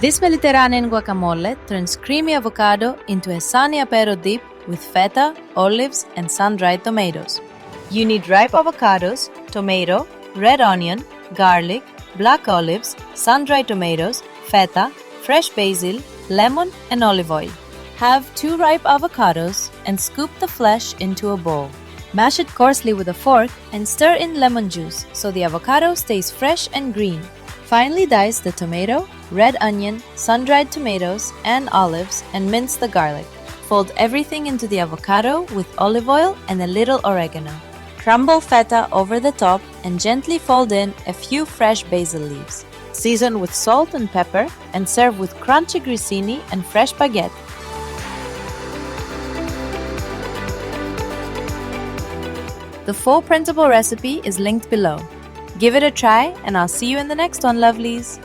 This Mediterranean guacamole turns creamy avocado into a sunny apero dip with feta, olives, and sun-dried tomatoes. You need ripe avocados, tomato, red onion, garlic, black olives, sun-dried tomatoes, feta, fresh basil, lemon, and olive oil. Have 2 ripe avocados and scoop the flesh into a bowl. Mash it coarsely with a fork and stir in lemon juice so the avocado stays fresh and green. Finally dice the tomato, red onion, sun-dried tomatoes, and olives and mince the garlic. Fold everything into the avocado with olive oil and a little oregano. Crumble feta over the top and gently fold in a few fresh basil leaves. Season with salt and pepper and serve with crunchy grissini and fresh baguette. The full printable recipe is linked below. Give it a try and I'll see you in the next one, lovelies!